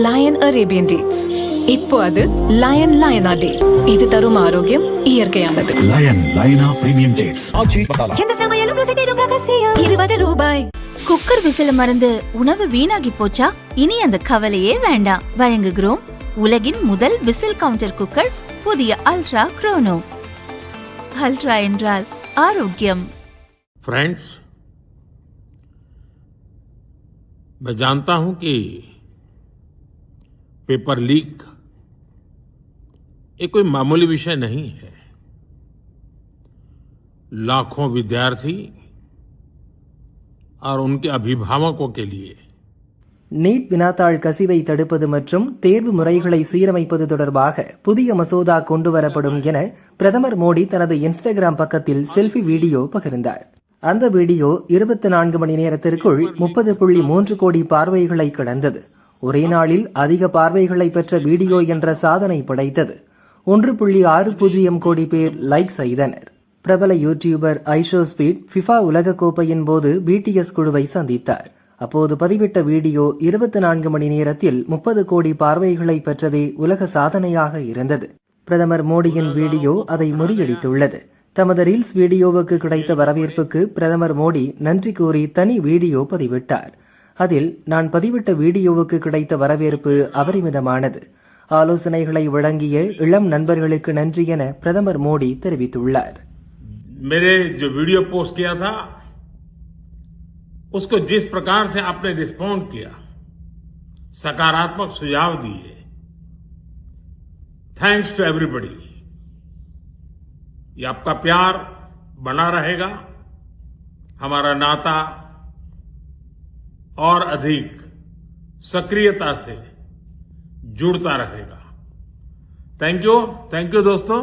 Line Arabian dates. இப்போ அது line லயனா டே. இது தரும் ஆரோக்கியம் இயற்கையானது. லயன் லயனா பிரீமியம் டேட்ஸ். எந்த சமையலும் ருசி தேடும் ரகசியம். 20 ரூபாய். குக்கர் விசில மறந்து உணவு வீணாகி போச்சா? இனி அந்த கவலையே வேண்டாம். வழங்குகிறோம் உலகின் முதல் விசில் கவுண்டர் குக்கர், புதிய அல்ட்ரா குரோனோ. அல்ட்ரா என்றால் ஆரோக்கியம். फ्रेंड्स, मैं जानता हूं कि पेपर लीक ये कोई मामूली विषय नहीं है. लाखों विद्यार्थी और उनके अभिभावकों के लिए நீட் வினாத்தாள் கசிவை தடுப்பது மற்றும் தேர்வு முறைகளை சீரமைப்பது தொடர்பாக புதிய மசோதா கொண்டுவரப்படும் என பிரதமர் மோடி தனது இன்ஸ்டாகிராம் பக்கத்தில் செல்ஃபி வீடியோ பகிர்ந்தார். அந்த வீடியோ 24 மணி நேரத்திற்குள் 30.3 கோடி பார்வைகளை கடந்தது. ஒரே நாளில் அதிக பார்வைகளை பெற்ற வீடியோ என்ற சாதனை படைத்தது. 1.60 கோடி பேர் லைக் செய்தனர். பிரபல யூடியூபர் ஐஷோ ஸ்பீட் ஃபிஃபா உலகக்கோப்பையின் போது பிடிஎஸ் குழுவை சந்தித்தார். அப்போது பதிவிட்ட வீடியோ 24 மணி நேரத்தில் 30 கோடி பார்வைகளை பெற்றதே உலக சாதனையாக இருந்தது. பிரதமர் மோடியின் வீடியோ அதை முறியடித்துள்ளது. தமது ரீல்ஸ் வீடியோவுக்கு கிடைத்த வரவேற்புக்கு பிரதமர் மோடி நன்றி கூறி தனி வீடியோ பதிவிட்டார். அதில், நான் பதிவிட்ட வீடியோவுக்கு கிடைத்த வரவேற்பு அபரிமிதமானது. ஆலோசனைகளை வழங்கிய இளம் நண்பர்களுக்கு நன்றி என பிரதமர் மோடி தெரிவித்துள்ளார். मेरे जो वीडियो पोस्ट किया था उसको जिस प्रकार से आपने रिस्पॉन्ड किया, सकारात्मक सुझाव दिए, थैंक्स टू एवरीबॉडी. ये आपका प्यार बना रहेगा, हमारा नाता और अधिक सक्रियता से जुड़ता रहेगा. थैंक यू दोस्तों.